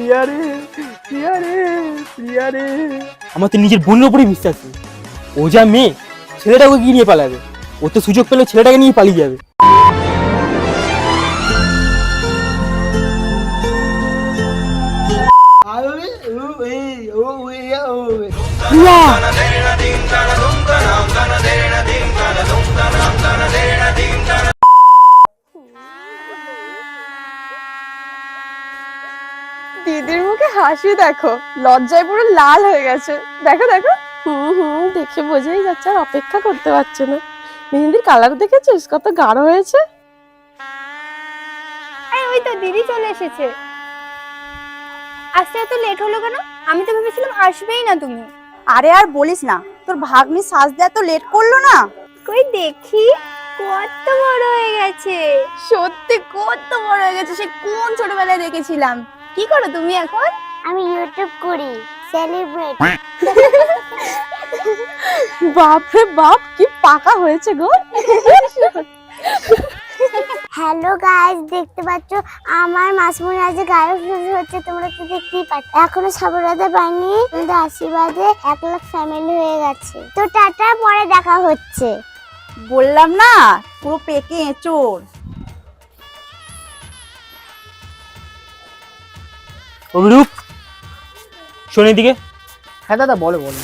প্রিয়া রে, প্রিয়া রে, প্রিয়া রে। আমার তো নিজের বোনের উপরই বিশ্বাস নেই। ও যা মেয়ে, ছেলেটাকে কি নিয়ে পালাবে? ও তো সুযোগ পেলে ছেলেটাকে নিয়ে পালিয়ে যাবে। প্রিয়া! দিদির মুখে হাসি দেখো, লজ্জায় পুরো লাল হয়ে গেছে। দেখো দেখো, দেখে বোঝাই যাচ্ছে আর অপেক্ষা করতে পারছে না। মেহেন্দির কালার দেখেছিস কত গাঢ় হয়েছে? আরে ওই তো দিদি চলে এসেছে। আসতে এত লেট হলো কেন? আমি তো ভেবেছিলাম আসবেই না তুমি। আরে আর বলিস না, তোর ভাগ্নি সাজতে এত লেট করলো না। কই দেখি, কত বড় হয়ে গেছে। সত্যি কত বড় হয়ে গেছে, সে কোন ছোটবেলায় দেখেছিলাম। কি করো তুমি এখন? আমি ইউটিউব করি, সেলিব্রেট। বাপরে বাপ, কি পাকা হয়েছে গো। হ্যালো গাইস, দেখতে পাচ্ছ আমার মাসমুনি আজ গায়ে শুরু হচ্ছে, তোমরা তো দেখতেই পাচ্ছ। এখনো সফলতা পাইনি, কিন্তু আশীর্বাদে 1 লাখ ফ্যামিলি হয়ে গেছে। তো টাটা, পরে দেখা হচ্ছে। বললাম না, পুরো পেকে এঁচোড়। অভিরূপ, শোন এদিকে। হ্যাঁ দাদা, বলো বলো।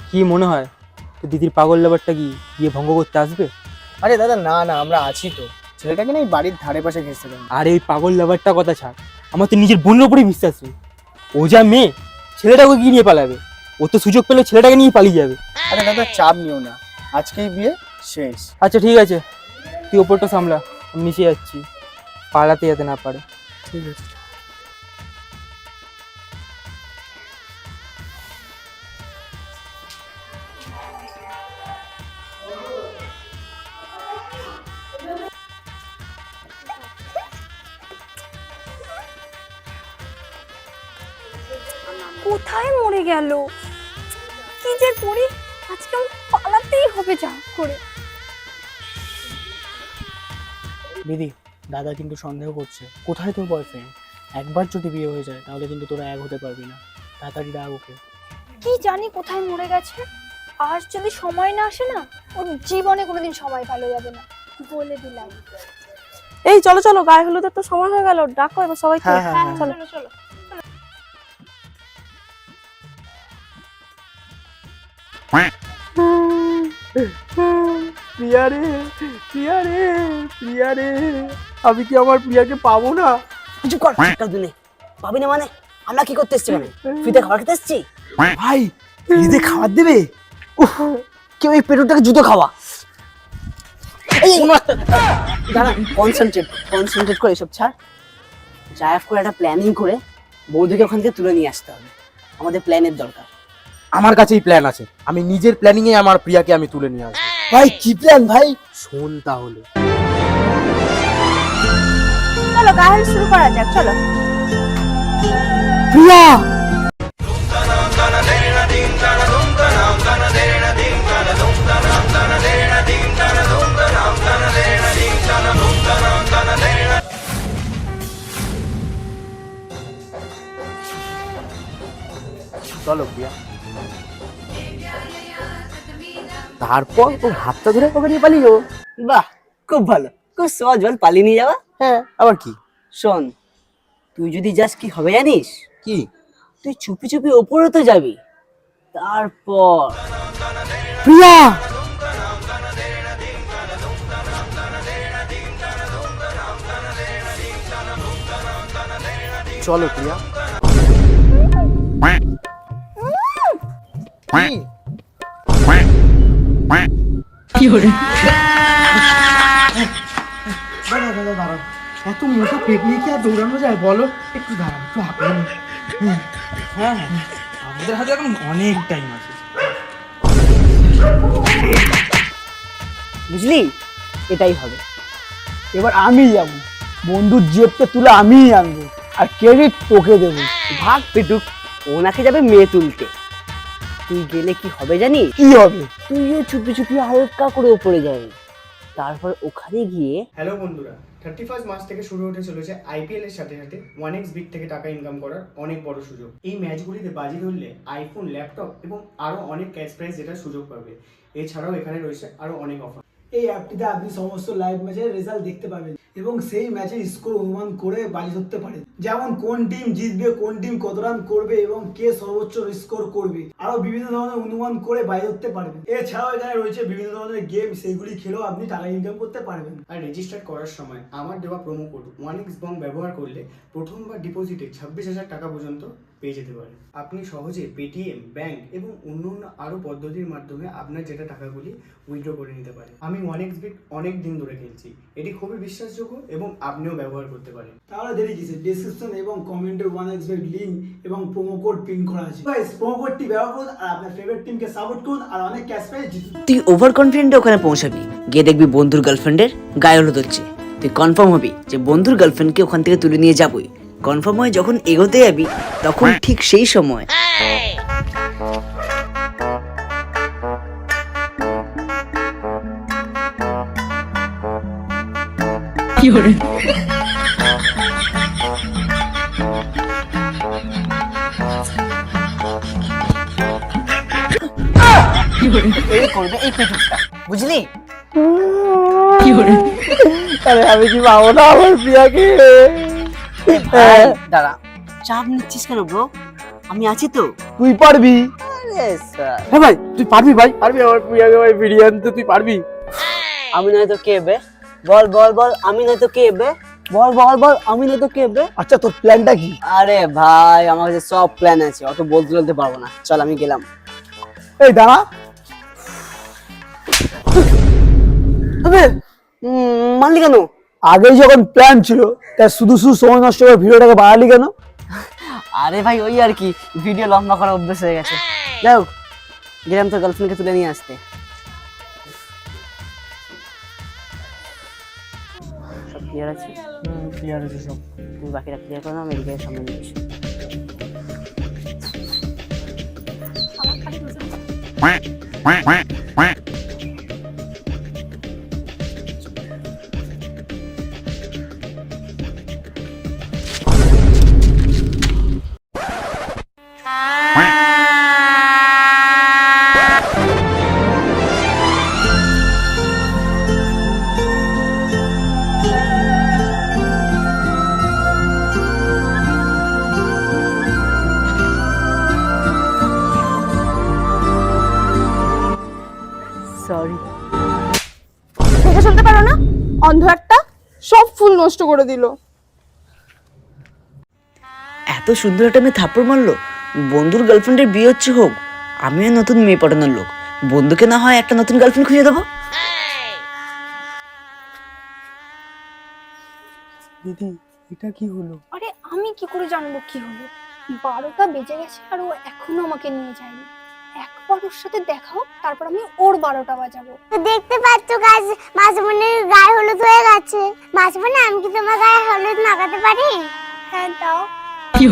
কি মনে হয় তো দিদির পাগল লাভারটা কি গিয়ে ভঙ্গ করতে আসবে? আরে দাদা, না না, আমরা আছি তো। ছেলেটাকে না এই বাড়ির ধারে পাশে ঘেঁষতে। আর এই পাগল লাভারটা কথা ছাড়, আমার তো নিজের বোনের উপরই বিশ্বাস নেই। ও যা মেয়ে, ছেলেটাকে কি নিয়ে পালাবে? ও তো সুযোগ পেলে ছেলেটাকে নিয়ে পালিয়ে যাবে। আরে দাদা, চাপ নিও না, আজকেই বিয়ে শেষ। আচ্ছা ঠিক আছে, তুই ওপরটা সামলা, আমি নিচে যাচ্ছি, পালাতে যাতে না পারে। ঠিক আছে। কোথায় মরে গেল? কি যে করি, আজকে আমাকে পালাতেই হবে যা করে। দিদি, দাদা কিন্তু সন্দেহ করছে। কোথায় তোর বয়ফ্রেন্ড? একবার যদি বিয়ে হয়ে যায় তাহলে কিন্তু তোরা এক হতে পারবি না। তাড়াতাড়ি ডাক ওকে। কি জানি কোথায় মরে গেছে। আজ যদি সময় না আসে না, ওর জীবনে কোনোদিন সময় ভালো যাবে না, বলে দিলাম। এই চলো চলো, গায়ে হলুদের তো সময় হয়ে গেল, ডাকো এবার সবাইকে। হ্যাঁ, হ্যাঁ, হ্যাঁ। চলো। চলো। প্রিয়া রে, প্রিয়া রে, প্রিয়া রে, আমি কি আমার প্রিয়াকে পাবো না? কিছু কর দিনে পাবি না মানে? আমরা কি করতে এসছি? মানে ফ্রিতে খাবার খেতে এসছি? ভাই, ফ্রিতে খাবার দেবে? উফ, কেউ এই পেটুটাকে জুতো খাওয়া। দাঁড়া, কনসেন্ট্রেট করে এসব ছাড়। ড্রাইভ করে একটা প্ল্যানিং করে বৌদিকে ওখান থেকে তুলে নিয়ে আসতে হবে। আমাদের প্ল্যানের দরকার। আমার কাছেই প্ল্যান আছে। আমি নিজের প্ল্যানিং এ আমার প্রিয়াকে আমি তুলে নিয়ে আসবো। ভাই কি প্ল্যান ভাই? শোন তাহলে। চলো গায়ে হলুদ শুরু করা যাক, চলো। প্রিয়া, চলো প্রিয়া। তারপর ও হাতটা ধরে ওকে নিয়ে পালিও। বাহ, খুব ভালো, খুব সহজ বল পালিয়ে নিয়ে যাওয়া। হ্যাঁ, আবার কি? শোন, তুই যদি যাস কি হবে জানিস? কি? তুই চুপি চুপি ওপরে তো যাবি, তারপর প্রিয়া! চলো প্রিয়া। এত মোটা পেট নিয়ে কি আর দৌড়ানো যায় বলো? একটু দাঁড়ান, একটু হাঁপিয়ে নিই। হ্যাঁ হ্যাঁ, আমাদের হাতে এখন অনেক টাইম আছে। বুঝলি, এটাই হবে। এবার আমি যাবো, বন্ধুর জেবটা তুলে আমিই আনবো, আর ক্রেডিট তোকে দেবো। ভাগ পেটুক, ওনাকে যাবে মেয়ে তুলতে। তুই গেলে কি হবে জানিস? কি হবে? তুইও চুপি চুপি হালকা করে উপরে যাবে, তারপর ওখানে গিয়ে হ্যালো বন্ধুরা, 31 মার্চ থেকে শুরু হতে চলেছে আইপিএল এর সাথে সাথে 1x বিট থেকে টাকা ইনকাম করার অনেক বড় সুযোগ। এই ম্যাচগুলিতে বাজি ধরলে আইফোন, ল্যাপটপ এবং আরো অনেক ক্যাশ প্রাইজ জেতার সুযোগ পাবে। এছাড়াও এখানে রয়েছে আরো অনেক অফার। এই অ্যাপটিতে আপনি সমস্ত লাইভ ম্যাচের রেজাল্ট দেখতে পাবেন এবং সেই ম্যাচের স্কোর অনুমান করে বাজি ধরতে পারেন, যেমন কোন টিম জিতবে, কোন টিম কত রান করবে এবং কে সর্বোচ্চ স্কোর করবে, আরো বিভিন্ন ধরনের অনুমান করে বাজি ধরতে পারবেন। এছাড়াও এখানে রয়েছে বিভিন্ন ধরনের গেম, সেইগুলি খেলেও আপনি টাকা ইনকাম করতে পারবেন। আর রেজিস্টার করার সময় আমার দেওয়া প্রোমো কোড 1x বং ব্যবহার করলে প্রথমবার ডিপোজিটে 26,000 টাকা পর্যন্ত পেয়ে যেতে পারেন। আপনি সহজে পেটিএম, ব্যাংক এবং অন্য আরো পদ্ধতির মাধ্যমে আপনার যেটা টাকাগুলি উইথড্র করে নিতে পারেন। আমি 1x বিট অনেক দিন ধরে খেলছি, এটি খুবই বিশ্বাসযোগ্য এবং আপনিও ব্যবহার করতে পারেন। তাহলে দেরি কিসে, ডেসক্রিপশন এবং কমেন্টে 1x bet লিংক এবং প্রোমো কোড পিন করা আছে। গাইস, প্রোমো কোডটি ব্যবহার করুন আর আপনার ফেভারিট টিমকে সাপোর্ট করুন আর অনেক ক্যাশ প্রাইজ জিতুন। তুই ওভার কনফিডেন্টে ওখানে পৌঁছাবি, গিয়ে দেখবি বন্ধুর গার্লফ্রেন্ডের গায়ে হলুদ হচ্ছে। তুই কনফার্ম হবি যে বন্ধুর গার্লফ্রেন্ডকে ওখান থেকে তুলে নিয়ে যাবই। কনফার্ম হয়ে যখন এগোতে যাবি তখন ঠিক সেই সময় এই করবে এই পেটুকটা, বুঝলি? আরে আমি কি পাবো না আমার প্রিয়াকে? দাঁড়া, চাপ নিচ্ছিস কেন ব্রো? আমি আছি তো। তুই পারবি। আরে স্যার, হ্যাঁ ভাই, তুই পারবি ভাই, পারবি আমার প্রিয়াকে ভাই ফিরিয়ে আনতে, তুই পারবি। আমি নয় তো কে বে? বল বল বল, আমি নয় তো কে বে? বল বল বল, আমি নয় তো কে বে? আচ্ছা, তোর প্ল্যানটা কি? আরে ভাই, আমার কাছে সব প্ল্যান আছে, অত বলতে পারবো না। চল আমি গেলাম। এই দাঁড়া, মানলি কেন? আগেই যখন প্ল্যান ছিল তাই শুধু শুধু সময় নষ্ট করে ভিডিওটাকে বাড়ালি কেন? আরে ভাই, ওই আর কি, ভিডিও লম্বা করা অভ্যেস হয়ে গেছে। যাই হোক, গেলাম তোর গার্লফ্রেন্ডকে তুলে নিয়ে আসতে। সব ক্লিয়ার আছে? ক্লিয়ার আছে সব। তুমি বাকিটা ক্লিয়ার করো না, আমি এদিকে সামনে নিচ্ছি। সরি। দেখে চলতে পারো না? অন্ধ একটা, সব ফুল নষ্ট করে দিল। এত সুন্দর একটা মেয়ে থাপ্পড় মারলো। বন্ধুর গার্লফ্রেন্ডের বিয়ে হচ্ছে হোক, আমিও নতুন মেয়ে পটানোর লোক। বন্ধুকে না হয় একটা নতুন গার্লফ্রেন্ড খুঁজে দেবো। দিদি, এটা কি হলো? আরে আমি কি করে জানবো কি হলো? 12টা বেজে গেছে আর ও এখনো আমাকে নিয়ে যায়নি। একবার ওর সাথে দেখা হোক, তারপর আমি ওর 12টা বাজাবো। তো দেখতে পাচ্ছ গাছ, মাসিমণির গায়ে হলুদ হয়ে গেছে। মাসিমণি, আমি কি তোমার গায়ে হলুদ মাখাতে পারি? হ্যাঁ, দাও। কি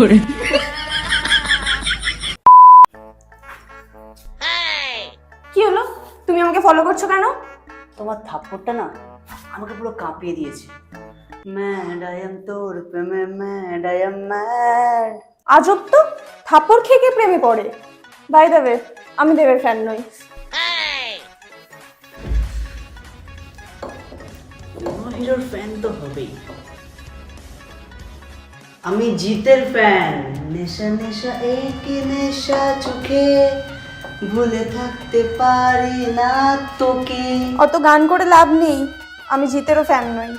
হলো? তুমি আমাকে ফলো করছো কেন? তোমার থাপ্পড়টা না আমাকে পুরো কাঁপিয়ে দিয়েছে। ম্যাড আই এম তোর প্রেমে, ম্যাড আই এম ম্যাড। আজব তো, থাপ্পড় খেয়ে কে প্রেমে পড়ে? বাই দ্য ওয়ে, আমি দেবের ফ্যান নই। হিরোর ফ্যান তো হবেই, আমি জিতের ফ্যান। নেশা নেশা এই কি নেশা, চোখে ভুলে থাকতে পারি না তোকে। অত গান করে লাভ নেই, আমি জিতেরও ফ্যান নই।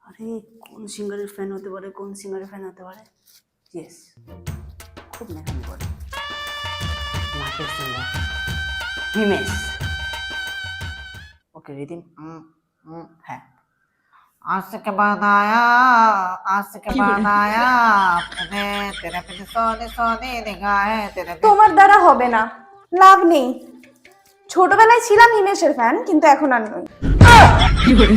আরে কোন সিঙ্গারের ফ্যান হতে পারে, কোন সিঙ্গারের ফ্যান হতে পারে? ইয়েস, খুব মেহনত করে নাকের সিঙ্গার হিমেশ। ওকে রিদিম, হ্যাঁ। आशिक बनाया अपने, तेरे पे सोने सोने निगाहें तेरे पे। তোমার দ্বারা হবে না, লাভ নেই। ছোটবেলায় ছিলাম হিমেশের ফ্যান, কিন্তু এখন আর নই। কি গান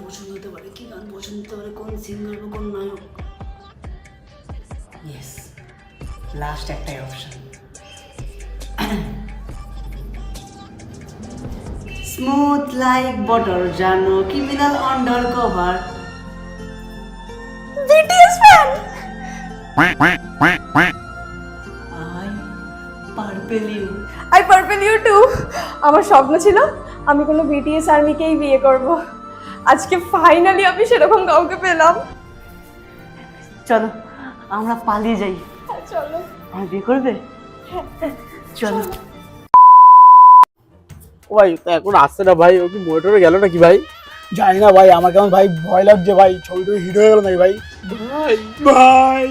পছন্দ হতে পারে, কি গান পছন্দ হতে পারে, কোন সিঙ্গার বা কোন নায়ক? ইয়েস, লাস্ট একটাই অপশন। স্মুথ লাইক বটার জানো criminal undercover. BTS fan. I purple you. I purple you too. আমার স্বপ্ন ছিল আমি কোনো বিটিএস আর্মিকেই বিয়ে করব। আজকে ফাইনালি আমি সেরকম কাউকে পেলাম। চলো আমরা পালিয়ে যাই। চলো। আর বিয়ে করবে? চলো। ও ভাই তো এখন আসছে না ভাই, ও কি মোটরে গেল নাকি ভাই? জানি না ভাই, আমার কেমন ভাই ভয় লাগছে ভাই, ছবিটা হিট হয়ে গেল নাকি ভাই? ভাই ভাই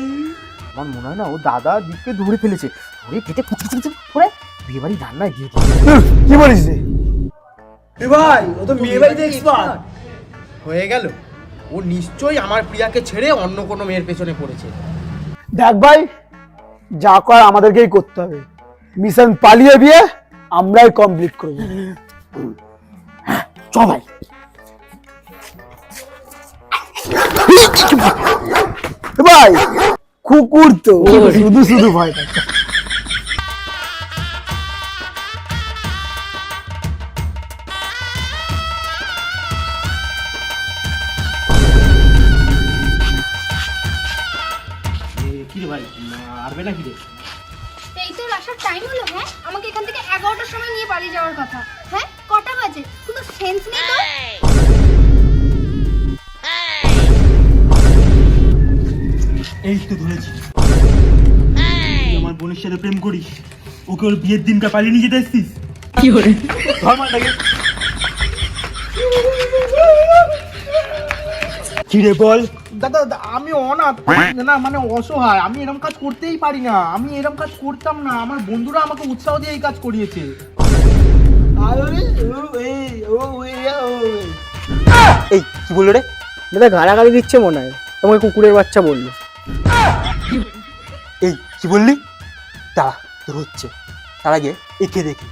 আমার মনে হয় না ও দাদা দীপকে ধরে ফেলেছে, ধরে কেটে কুচকুচু করে বিয়ে বাড়ি রান্নায় দিয়ে দিয়েছে। কি বলিস রে? এ ভাই ও তো মেয়ে বাড়িতে এক্সপার্ট হয়ে গেল, ও নিশ্চয়ই আমার প্রিয়াকে ছেড়ে অন্য কোনো মেয়ের পেছনে পড়েছে। দেখ ভাই, যা কর আমাদেরকেই করতে হবে। মিশন পালিয়ে বিয়ে আমরাই কমপ্লিট করব। চ ভাই। ভাই কুকুর তো শুধু শুধু ভয় পাচ্ছে। কি রে ভাই, আরবে নাকি রে? এই তোর আসার টাইম হলো? হ্যাঁ, আমাকে এখান থেকে 11টার সময় নিয়ে পালিয়ে যাওয়ার কথা। হ্যাঁ, কটা বাজে? কোনো সেন্স নেই তো? এই তো ধরেছি, তুই আমার বোনের সাথে প্রেম করিস, ওকে ওর বিয়ের দিনটা পালিয়ে নিয়ে যেতে এসছিস। কি করে চিড়ে বল। দাদা আমি অনাথ না, মানে অসহায়, আমি এরকম কাজ করতেই পারি না, আমি এরকম কাজ করতাম না, আমার বন্ধুরা আমাকে উৎসাহ দিয়ে এই কাজ করিয়েছে। এই কি বললো রে? দাদা গালাগালি দিচ্ছে মনে হয়, তোমাকে কুকুরের বাচ্চা বললো। এই কি বললি? দাঁড়া তোর হচ্ছে, তার আগে একে দেখি।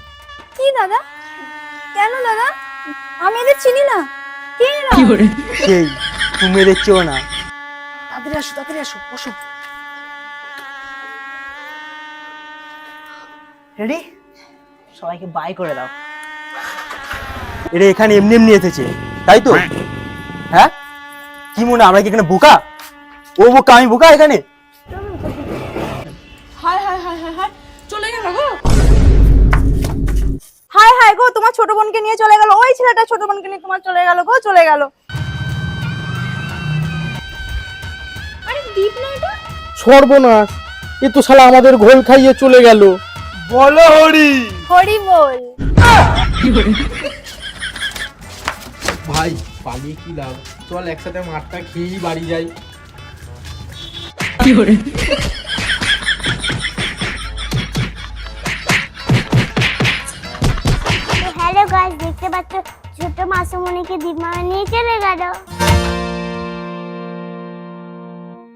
কি দাদা? কেন দাদা? আমি এদের চিনি না। কে এরা? সেই তুমি দেখছো না? তাড়াতাড়ি আসো, তাড়াতাড়ি আসো, বসো। রেডি? সবাইকে বাই করে দাও। এরা এখানে এমনি এমনি এসেছে তাই তো? হ্যাঁ কি মনে হয় আমরা কি এখানে বোকা? ও বোকা আমি বোকা এখানে? High high high high high, চলে গেল গো। হাই হাই গো, তোমার ছোট বোনকে নিয়ে চলে গেল। ওই ছেলেটা ছোট বোনকে নিয়ে তোমার চলে গেল গো, চলে গেল। আরে দীপ না এটা? সর্বনাশ, এ তো শালা আমাদের ঘোল খাইয়ে চলে গেল। বলো হরি। হরি বল। ভাই পালিয়ে কি লাভ, চল একসাথে মাঠটা খেয়েই বাড়ি যাই। হ্যালো গাইস, দেখতে পাচ্ছ ছোট মাসুমণিকে দীপ মামা নিয়ে চলে গেল।